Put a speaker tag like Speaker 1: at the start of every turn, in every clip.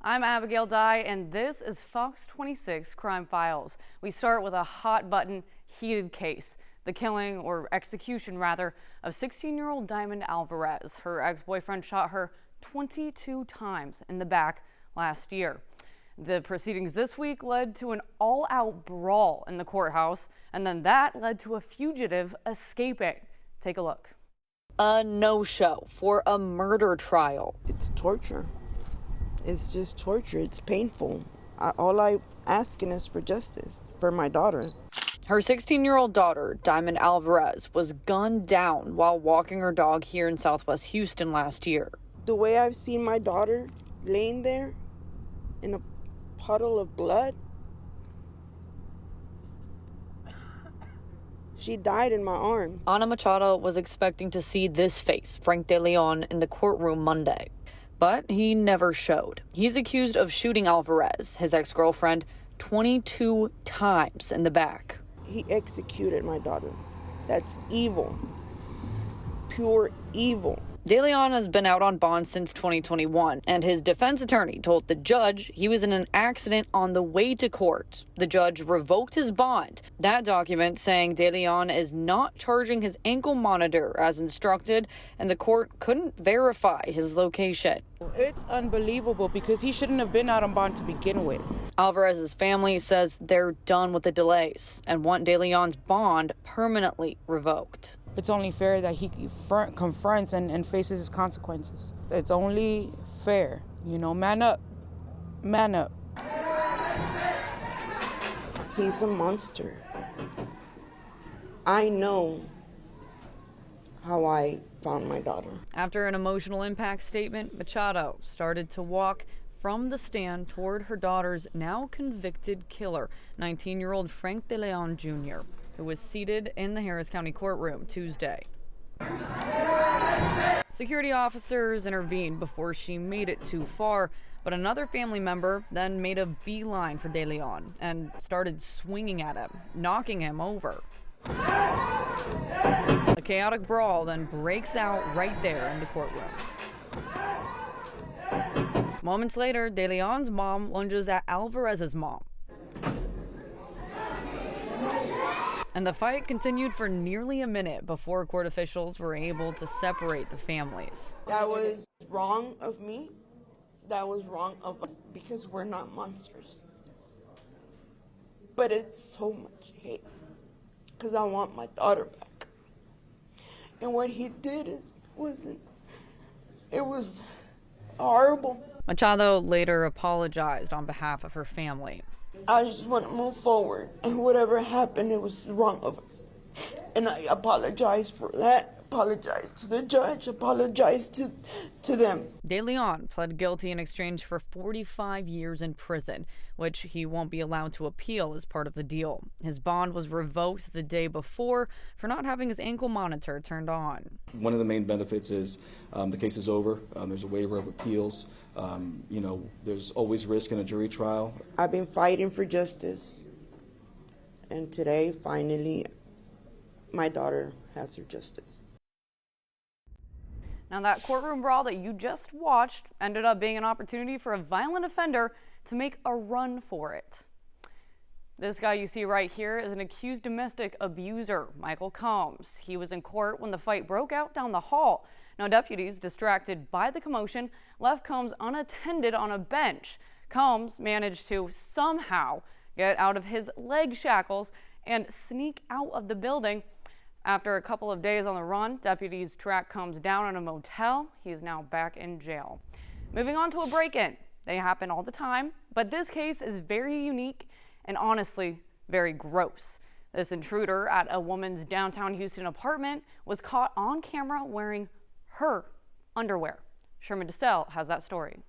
Speaker 1: I'm Abigail Dye, and this is Fox 26 Crime Files. We start with a hot-button, heated case. The killing, or execution rather, of 16-year-old Diamond Alvarez. Her ex-boyfriend shot her 22 times in the back last year. The proceedings this week led to an all-out brawl in the courthouse, and then that led to a fugitive escaping. Take a look. A no-show for a murder trial.
Speaker 2: It's torture. It's just torture. It's painful. All I'm asking is for justice for my daughter.
Speaker 1: Her 16-year-old daughter, Diamond Alvarez, was gunned down while walking her dog here in Southwest Houston last year.
Speaker 2: The way I've seen my daughter laying there in a puddle of blood, she died in my arms.
Speaker 1: Ana Machado was expecting to see this face, Frank De Leon, in the courtroom Monday. But he never showed. He's accused of shooting Alvarez, his ex-girlfriend, 22 times in the back.
Speaker 2: He executed my daughter. That's evil. Pure evil.
Speaker 1: De Leon has been out on bond since 2021, and his defense attorney told the judge he was in an accident on the way to court. The judge revoked his bond. That document saying De Leon is not charging his ankle monitor as instructed, and the court couldn't verify his location.
Speaker 3: It's unbelievable because he shouldn't have been out on bond to begin with.
Speaker 1: Alvarez's family says they're done with the delays and want De Leon's bond permanently revoked.
Speaker 3: It's only fair that he confronts and faces his consequences. It's only fair. Man up. Man up.
Speaker 2: He's a monster. I know how I found my daughter.
Speaker 1: After an emotional impact statement, Machado started to walk from the stand toward her daughter's now convicted killer, 19-year-old Frank De Leon Jr., who was seated in the Harris County courtroom Tuesday. Security officers intervened before she made it too far, but another family member then made a beeline for De Leon and started swinging at him, knocking him over. A chaotic brawl then breaks out right there in the courtroom. Moments later, De Leon's mom lunges at Alvarez's mom. And the fight continued for nearly a minute before court officials were able to separate the families.
Speaker 2: That was wrong of me. That was wrong of us because we're not monsters. But it's so much hate because I want my daughter back. And what he did it was horrible.
Speaker 1: Machado later apologized on behalf of her family.
Speaker 2: I just want to move forward, and whatever happened, it was wrong of us. And I apologize for that, apologize to the judge, apologize to them.
Speaker 1: De Leon pled guilty in exchange for 45 years in prison, which he won't be allowed to appeal as part of the deal. His bond was revoked the day before for not having his ankle monitor turned on.
Speaker 4: One of the main benefits is the case is over. There's a waiver of appeals. There's always risk in a jury trial.
Speaker 2: I've been fighting for justice, and today, finally, my daughter has her justice.
Speaker 1: Now, that courtroom brawl that you just watched ended up being an opportunity for a violent offender to make a run for it. This guy you see right here is an accused domestic abuser, Michael Combs. He was in court when the fight broke out down the hall. Now, deputies, distracted by the commotion, left Combs unattended on a bench. Combs managed to somehow get out of his leg shackles and sneak out of the building. After a couple of days on the run, deputies track Combs down in a motel. He is now back in jail. Moving on to a break-in. They happen all the time, but this case is very unique and honestly very gross. This intruder at a woman's downtown Houston apartment was caught on camera wearing her underwear. Sherman DeSalle has that story.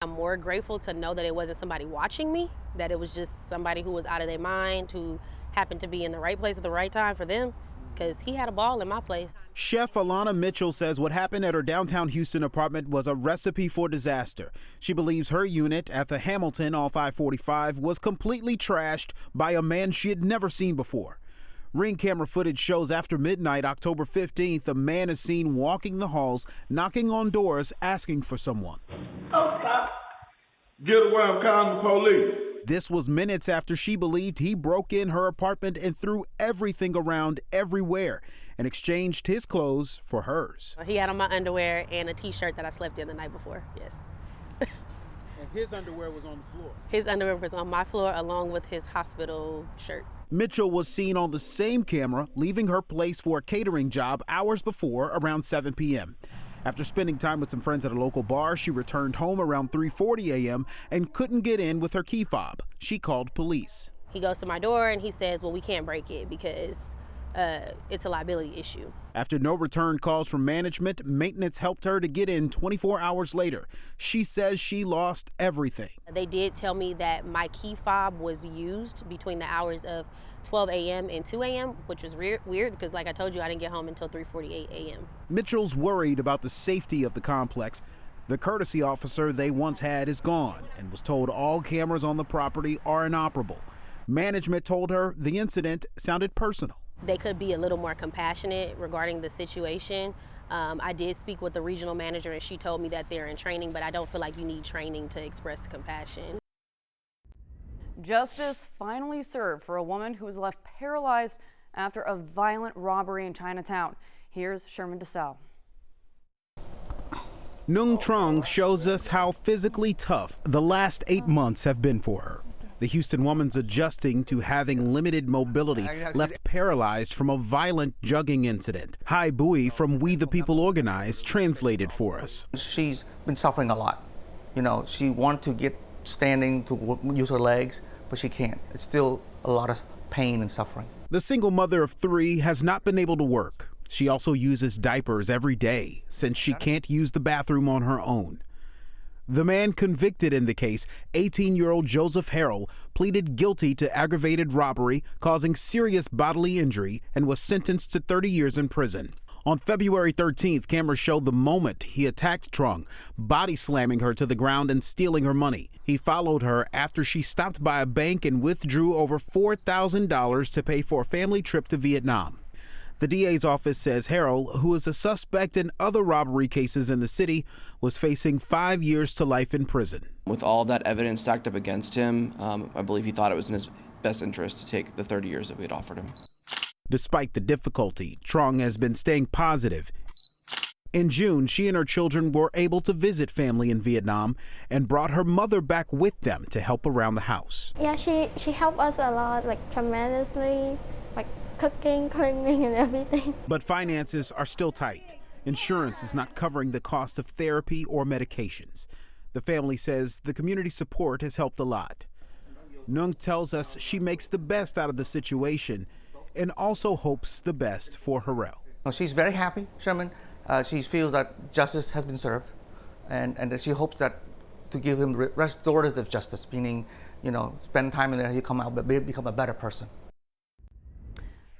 Speaker 5: I'm more grateful to know that it wasn't somebody watching me, that it was just somebody who was out of their mind, who happened to be in the right place at the right time for them, because he had a ball in my place.
Speaker 6: Chef Alana Mitchell says what happened at her downtown Houston apartment was a recipe for disaster. She believes her unit at the Hamilton off I-45 was completely trashed by a man she had never seen before. Ring camera footage shows after midnight, October 15th, a man is seen walking the halls, knocking on doors, asking for someone.
Speaker 7: Oh, God. Get away, I'm calling the police.
Speaker 6: This was minutes after she believed he broke in her apartment and threw everything around everywhere and exchanged his clothes for hers.
Speaker 5: He had on my underwear and a t-shirt that I slept in the night before, yes.
Speaker 6: And his underwear was on the floor?
Speaker 5: His underwear was on my floor along with his hospital shirt.
Speaker 6: Mitchell was seen on the same camera leaving her place for a catering job hours before, around 7 p.m. After spending time with some friends at a local bar, she returned home around 3:40 a.m. and couldn't get in with her key fob. She called police.
Speaker 5: He goes to my door and he says, well, we can't break it because it's a liability issue.
Speaker 6: After no return calls from management, maintenance helped her to get in 24 hours later. She says she lost everything.
Speaker 5: They did tell me that my key fob was used between the hours of 12 a.m. and 2 a.m., which was weird because, like I told you, I didn't get home until 3:48 a.m.
Speaker 6: Mitchell's worried about the safety of the complex. The courtesy officer they once had is gone and was told all cameras on the property are inoperable. Management told her the incident sounded personal.
Speaker 5: They could be a little more compassionate regarding the situation. I did speak with the regional manager and she told me that they're in training, but I don't feel like you need training to express compassion.
Speaker 1: Justice finally served for a woman who was left paralyzed after a violent robbery in Chinatown. Here's Sherman DeSalle.
Speaker 6: Nung Trong shows us how physically tough the last 8 months have been for her. The Houston woman's adjusting to having limited mobility, left paralyzed from a violent jugging incident. Hai Bui from We the People Organize translated for us.
Speaker 8: She's been suffering a lot. You know, she wanted to get standing to use her legs, but she can't. It's still a lot of pain and suffering.
Speaker 6: The single mother of 3 has not been able to work. She also uses diapers every day since she can't use the bathroom on her own. The man convicted in the case, 18-year-old Joseph Harrell, pleaded guilty to aggravated robbery causing serious bodily injury and was sentenced to 30 years in prison. On February 13th, cameras showed the moment he attacked Trong, body slamming her to the ground and stealing her money. He followed her after she stopped by a bank and withdrew over $4,000 to pay for a family trip to Vietnam. The DA's office says Harrell, who is a suspect in other robbery cases in the city, was facing 5 years to life in prison.
Speaker 9: With all that evidence stacked up against him, I believe he thought it was in his best interest to take the 30 years that we had offered him.
Speaker 6: Despite the difficulty, Trong has been staying positive. In June, she and her children were able to visit family in Vietnam and brought her mother back with them to help around the house.
Speaker 10: Yeah, she helped us a lot, like tremendously, like cooking, cleaning, and everything.
Speaker 6: But finances are still tight. Insurance is not covering the cost of therapy or medications. The family says the community support has helped a lot. Nung tells us she makes the best out of the situation and also hopes the best for Harrell.
Speaker 8: She's very happy, Sherman. She feels that justice has been served, and that she hopes that to give him restorative justice, meaning, you know, spend time in there, he'll come out, but become a better person.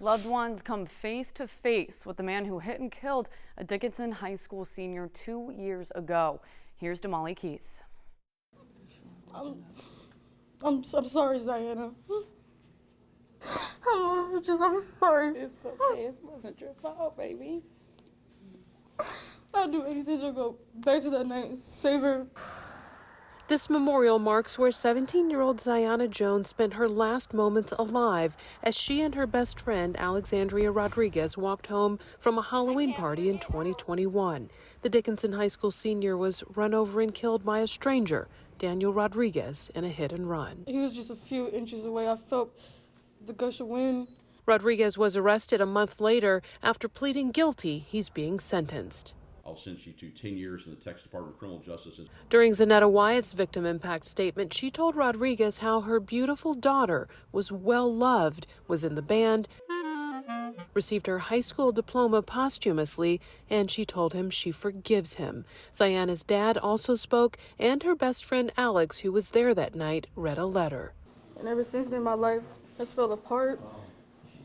Speaker 1: Loved ones come face to face with the man who hit and killed a Dickinson High School senior 2 years ago. Here's Damali Keith.
Speaker 2: I'm sorry, Ziana. I'm sorry.
Speaker 3: It's okay. It wasn't your fault, baby.
Speaker 2: I'll do anything to go back to that night and save her.
Speaker 11: This memorial marks where 17-year-old Ziana Jones spent her last moments alive as she and her best friend, Alexandria Rodriguez, walked home from a Halloween party in 2021. The Dickinson High School senior was run over and killed by a stranger, Daniel Rodriguez, in a hit and run.
Speaker 2: He was just a few inches away. I felt the gush of wind.
Speaker 11: Rodriguez was arrested a month later. After pleading guilty, he's being sentenced.
Speaker 12: I'll sentence you to 10 years in the Texas Department of Criminal Justice.
Speaker 11: During Zanetta Wyatt's victim impact statement, she told Rodriguez how her beautiful daughter was well loved, was in the band, received her high school diploma posthumously, and she told him she forgives him. Ziana's dad also spoke, and her best friend Alex, who was there that night, read a letter.
Speaker 2: And ever since then, my life has fell apart.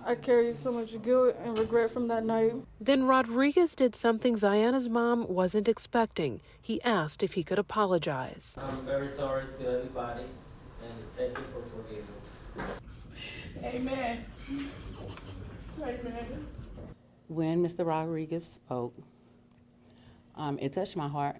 Speaker 2: I carry so much guilt and regret from that night.
Speaker 11: Then Rodriguez did something Ziana's mom wasn't expecting. He asked if he could apologize.
Speaker 13: I'm very sorry to everybody, and thank you for forgiving.
Speaker 3: Amen. Amen.
Speaker 14: When Mr. Rodriguez spoke, it touched my heart.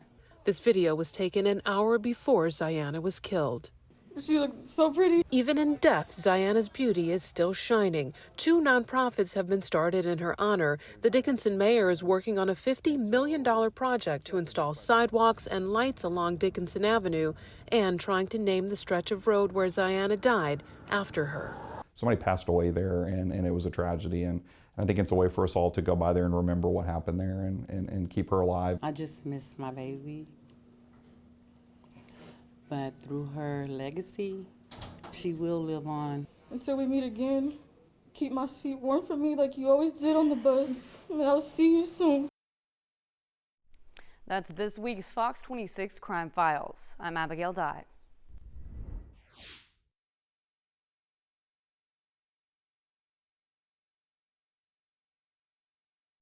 Speaker 11: This video was taken an hour before Zayana was killed.
Speaker 14: She looked so pretty.
Speaker 11: Even in death, Zayana's beauty is still shining. 2 nonprofits have been started in her honor. The Dickinson mayor is working on a $50 million project to install sidewalks and lights along Dickinson Avenue and trying to name the stretch of road where Zayana died after her.
Speaker 15: Somebody passed away there, and it was a tragedy. And I think it's a way for us all to go by there and remember what happened there and keep her alive.
Speaker 16: I just miss my baby. But through her legacy, she will live on.
Speaker 14: Until we meet again, keep my seat warm for me like you always did on the bus. And I'll see you soon.
Speaker 1: That's this week's Fox 26 Crime Files. I'm Abigail Dye.